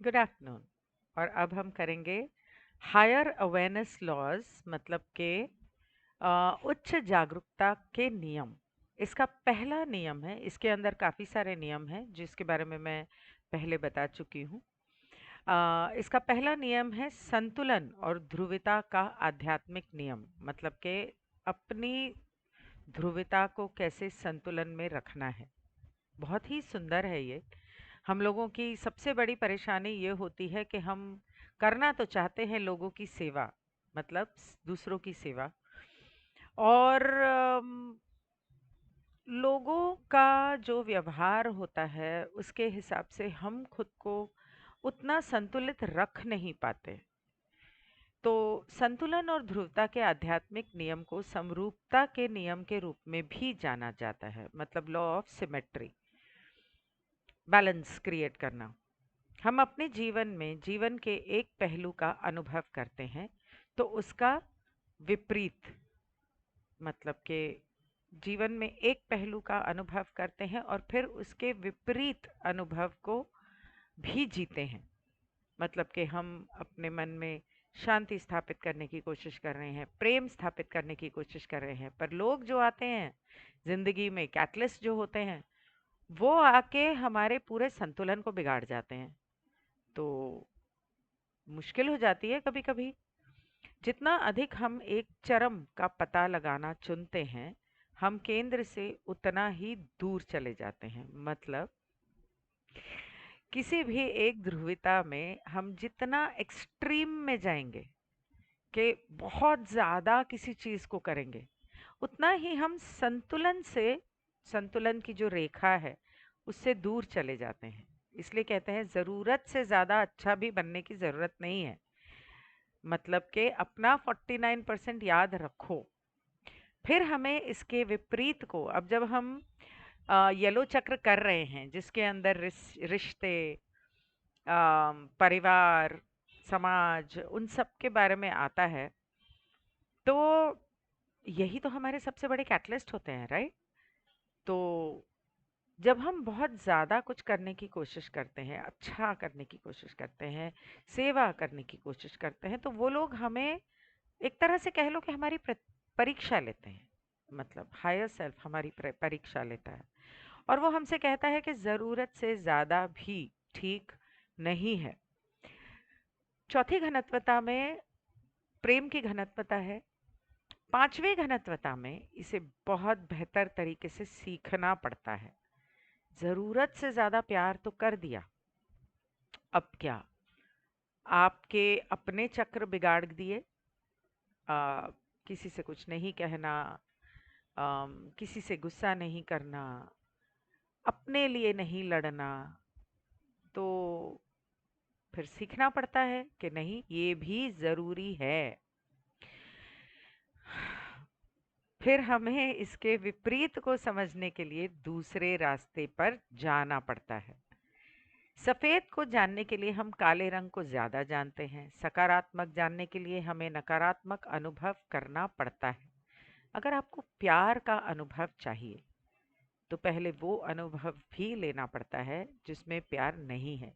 Good afternoon. और अब हम करेंगे हायर अवेयरनेस लॉज, मतलब के उच्च जागरूकता के नियम। इसका पहला नियम है, इसके अंदर काफ़ी सारे नियम हैं जिसके बारे में मैं पहले बता चुकी हूँ। इसका पहला नियम है संतुलन और ध्रुवता का आध्यात्मिक नियम, मतलब कि अपनी ध्रुवता को कैसे संतुलन में रखना है। बहुत ही सुंदर है ये। हम लोगों की सबसे बड़ी परेशानी ये होती है कि हम करना तो चाहते हैं लोगों की सेवा, मतलब दूसरों की सेवा, और लोगों का जो व्यवहार होता है उसके हिसाब से हम खुद को उतना संतुलित रख नहीं पाते। तो संतुलन और ध्रुवता के आध्यात्मिक नियम को समरूपता के नियम के रूप में भी जाना जाता है, मतलब law of symmetry, balance create करना। हम अपने जीवन में जीवन के एक पहलू का अनुभव करते हैं तो उसका विपरीत, मतलब कि जीवन में एक पहलू का अनुभव करते हैं और फिर उसके विपरीत अनुभव को भी जीते हैं। मतलब कि हम अपने मन में शांति स्थापित करने की कोशिश कर रहे हैं, प्रेम स्थापित करने की कोशिश कर रहे हैं, पर लोग जो आते हैं जिंदगी में, कैटलिस्ट जो होते हैं, वो आके हमारे पूरे संतुलन को बिगाड़ जाते हैं। तो मुश्किल हो जाती है कभी कभी। जितना अधिक हम एक चरम का पता लगाना चुनते हैं, हम केंद्र से उतना ही दूर चले जाते हैं। मतलब किसी भी एक ध्रुवता में हम जितना एक्सट्रीम में जाएंगे कि बहुत ज्यादा किसी चीज को करेंगे, उतना ही हम संतुलन से, संतुलन की जो रेखा है उससे दूर चले जाते हैं। इसलिए कहते हैं जरूरत से ज्यादा अच्छा भी बनने की जरूरत नहीं है। मतलब कि अपना 49% याद रखो। फिर हमें इसके विपरीत को, अब जब हम येलो चक्र कर रहे हैं जिसके अंदर रिश्ते, परिवार, समाज, उन सब के बारे में आता है, तो यही तो हमारे सबसे बड़े कैटलिस्ट होते हैं, राइट? तो जब हम बहुत ज़्यादा कुछ करने की कोशिश करते हैं, अच्छा करने की कोशिश करते हैं, सेवा करने की कोशिश करते हैं, तो वो लोग हमें एक तरह से कह लो कि हमारी परीक्षा लेते हैं। मतलब हायर सेल्फ हमारी परीक्षा लेता है और वो हमसे कहता है कि ज़रूरत से ज़्यादा भी ठीक नहीं है। चौथी घनत्वता में प्रेम की घनत्वता है। पांचवें घनत्वता में इसे बहुत बेहतर तरीके से सीखना पड़ता है। ज़रूरत से ज़्यादा प्यार तो कर दिया, अब क्या? आपके अपने चक्र बिगाड़ दिए। आ, किसी से कुछ नहीं कहना, किसी से गुस्सा नहीं करना, अपने लिए नहीं लड़ना, तो फिर सीखना पड़ता है कि नहीं, ये भी ज़रूरी है। फिर हमें इसके विपरीत को समझने के लिए दूसरे रास्ते पर जाना पड़ता है। सफेद को जानने के लिए हम काले रंग को ज्यादा जानते हैं, सकारात्मक जानने के लिए हमें नकारात्मक अनुभव करना पड़ता है। अगर आपको प्यार का अनुभव चाहिए तो पहले वो अनुभव भी लेना पड़ता है जिसमें प्यार नहीं है।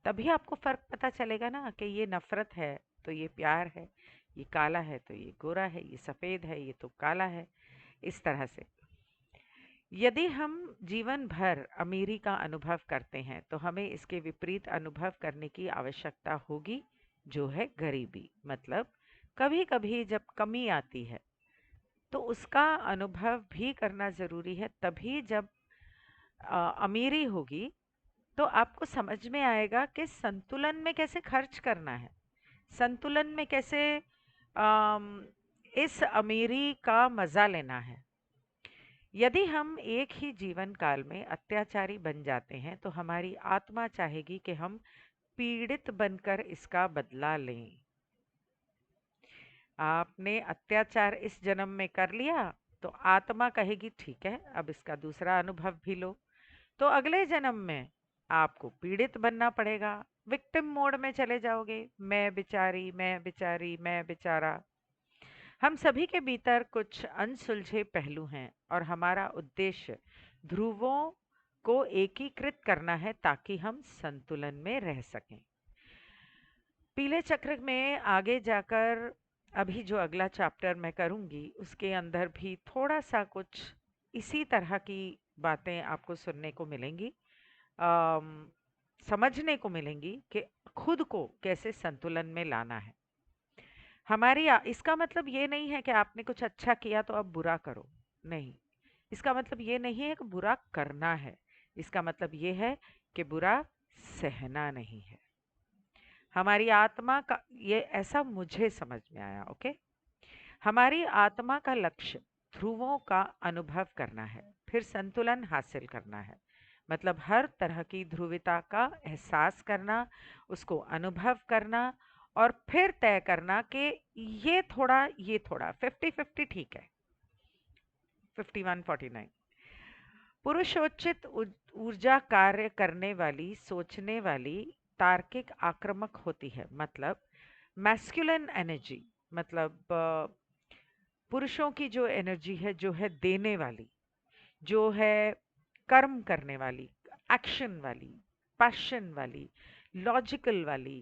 तभी आपको फर्क पता चलेगा ना कि ये नफरत है तो ये प्यार है, ये काला है तो ये गोरा है, ये सफेद है ये तो काला है, इस तरह से। यदि हम जीवन भर अमीरी का अनुभव करते हैं तो हमें इसके विपरीत अनुभव करने की आवश्यकता होगी, जो है गरीबी। मतलब कभी कभी जब कमी आती है तो उसका अनुभव भी करना जरूरी है। तभी जब अमीरी होगी तो आपको समझ में आएगा कि संतुलन में कैसे खर्च करना है, संतुलन में कैसे अम, इस अमीरी का मजा लेना है। यदि हम एक ही जीवन काल में अत्याचारी बन जाते हैं तो हमारी आत्मा चाहेगी कि हम पीड़ित बनकर इसका बदला लें। आपने अत्याचार इस जन्म में कर लिया तो आत्मा कहेगी ठीक है, अब इसका दूसरा अनुभव भी लो। तो अगले जन्म में आपको पीड़ित बनना पड़ेगा, विक्टिम मोड में चले जाओगे, मैं बेचारी, मैं बेचारी, मैं बेचारा। हम सभी के भीतर कुछ अनसुलझे पहलू हैं और हमारा उद्देश्य ध्रुवों को एकीकृत करना है ताकि हम संतुलन में रह सकें। पीले चक्र में आगे जाकर अभी जो अगला चैप्टर मैं करूंगी उसके अंदर भी थोड़ा सा कुछ इसी तरह की बातें आपको सुनने को मिलेंगी, अम, समझने को मिलेंगी कि खुद को कैसे संतुलन में लाना है। इसका मतलब ये नहीं है कि आपने कुछ अच्छा किया तो अब बुरा करो, नहीं। इसका मतलब ये नहीं है कि बुरा करना है, इसका मतलब ये है कि बुरा सहना नहीं है। हमारी आत्मा का ये ऐसा मुझे समझ में आया, ओके। हमारी आत्मा का लक्ष्य ध्रुवों का अनुभव करना है, फिर संतुलन हासिल करना है। मतलब हर तरह की ध्रुवीयता का एहसास करना, उसको अनुभव करना और फिर तय करना कि ये थोड़ा 50-50 ठीक है, 51-49। पुरुषोचित ऊर्जा कार्य करने वाली, सोचने वाली, तार्किक, आक्रामक होती है। मतलब मैस्कुलिन एनर्जी, मतलब पुरुषों की जो एनर्जी है, जो है देने वाली, जो है कर्म करने वाली, एक्शन वाली, पैशन वाली, लॉजिकल वाली,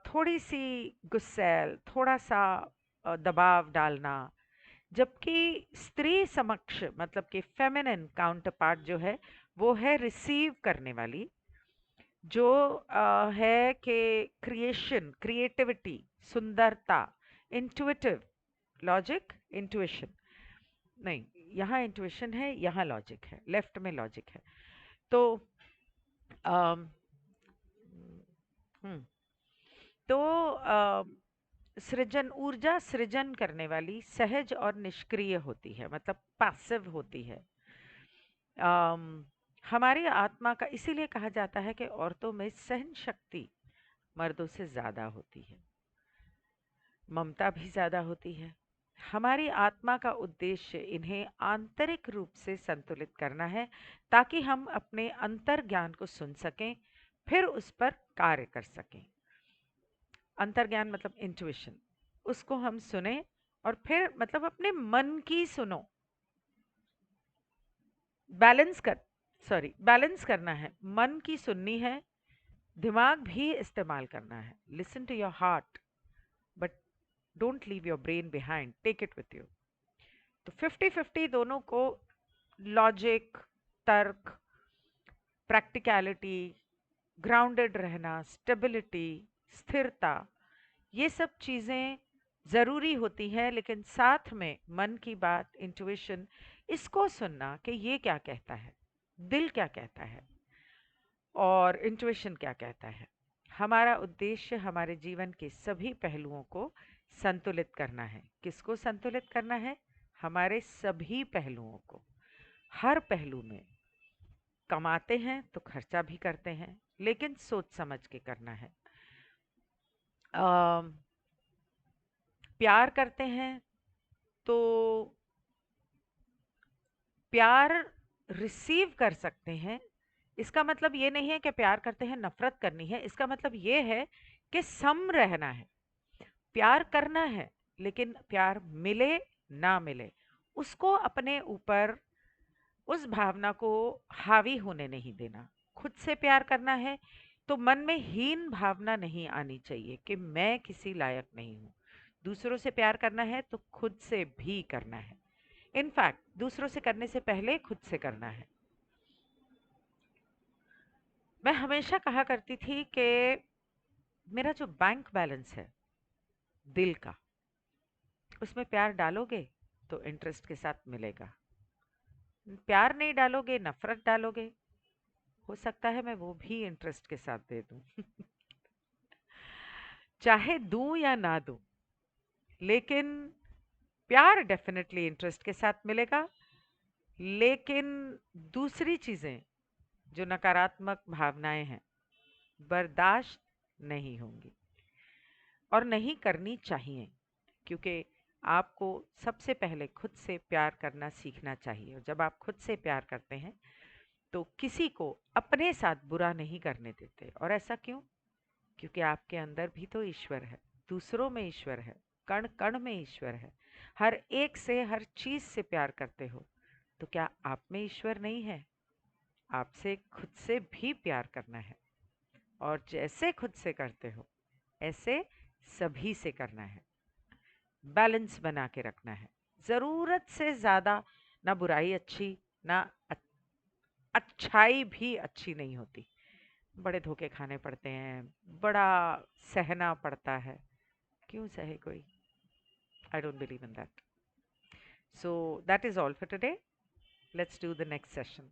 थोड़ी सी गुस्सैल, थोड़ा सा दबाव डालना। जबकि स्त्री समक्ष मतलब कि फेमिनिन काउंटर पार्ट जो है वो है रिसीव करने वाली, जो है कि क्रिएशन, क्रिएटिविटी, सुंदरता, इंट्यूटिव, लॉजिक, इंट्यूशन। नहीं, यहाँ इंट्यूशन है, यहाँ लॉजिक है, लेफ्ट में लॉजिक है। तो अम, हम्म तो सृजन, ऊर्जा सृजन करने वाली, सहज और निष्क्रिय होती है, मतलब पैसिव होती है। अम, हमारी आत्मा का इसीलिए कहा जाता है कि औरतों में सहन शक्ति मर्दों से ज्यादा होती है, ममता भी ज्यादा होती है। हमारी आत्मा का उद्देश्य इन्हें आंतरिक रूप से संतुलित करना है, ताकि हम अपने अंतर्ज्ञान को सुन सकें, फिर उस पर कार्य कर सकें। अंतर्ज्ञान मतलब इंट्यूशन, उसको हम सुने और फिर मतलब अपने मन की सुनो। बैलेंस कर बैलेंस करना है, मन की सुननी है, दिमाग भी इस्तेमाल करना है। Listen to your heart, but don't leave your brain behind, take it with you. तो 50-50 दोनों को, लॉजिक, तर्क, प्रैक्टिकलिटी, ग्राउंडेड रहना, स्टेबिलिटी, स्थिरता, ये सब चीज़ें ज़रूरी होती हैं। लेकिन साथ में मन की बात, इंट्यूशन, इसको सुनना कि ये क्या कहता है, दिल क्या कहता है और इंट्यूशन क्या कहता है। हमारा उद्देश्य हमारे जीवन के सभी पहलुओं को संतुलित करना है। किसको संतुलित करना है? हमारे सभी पहलुओं को। हर पहलू में कमाते हैं तो खर्चा भी करते हैं, लेकिन सोच समझ के करना है। अम, प्यार करते हैं तो प्यार रिसीव कर सकते हैं। इसका मतलब ये नहीं है कि प्यार करते हैं नफरत करनी है, इसका मतलब ये है कि सम रहना है। प्यार करना है, लेकिन प्यार मिले ना मिले, उसको अपने ऊपर, उस भावना को हावी होने नहीं देना। खुद से प्यार करना है तो मन में हीन भावना नहीं आनी चाहिए कि मैं किसी लायक नहीं हूँ। दूसरों से प्यार करना है तो खुद से भी करना है। इनफैक्ट दूसरों से करने से पहले खुद से करना है। मैं हमेशा कहा करती थी कि मेरा जो बैंक बैलेंस है दिल का, उसमें प्यार डालोगे तो इंटरेस्ट के साथ मिलेगा, प्यार नहीं डालोगे, नफरत डालोगे, हो सकता है मैं वो भी इंटरेस्ट के साथ दे दूं। चाहे दूं या ना दूं, लेकिन प्यार डेफिनेटली इंटरेस्ट के साथ मिलेगा। लेकिन दूसरी चीजें, जो नकारात्मक भावनाएं हैं, बर्दाश्त नहीं होंगी और नहीं करनी चाहिए। क्योंकि आपको सबसे पहले खुद से प्यार करना सीखना चाहिए। और जब आप खुद से प्यार करते हैं तो किसी को अपने साथ बुरा नहीं करने देते। और ऐसा क्यों? क्योंकि आपके अंदर भी तो ईश्वर है, दूसरों में ईश्वर है, कण कण में ईश्वर है। हर एक से, हर चीज से प्यार करते हो तो क्या आप में ईश्वर नहीं है? आपसे खुद से भी प्यार करना है। और जैसे खुद से करते हो ऐसे सभी से करना है, बैलेंस बना के रखना है। ज़रूरत से ज़्यादा ना बुराई अच्छी, ना अच्छाई भी अच्छी नहीं होती। बड़े धोखे खाने पड़ते हैं, बड़ा सहना पड़ता है। क्यों सहे कोई? I don't believe in that. So that is all for today. Let's do the next session.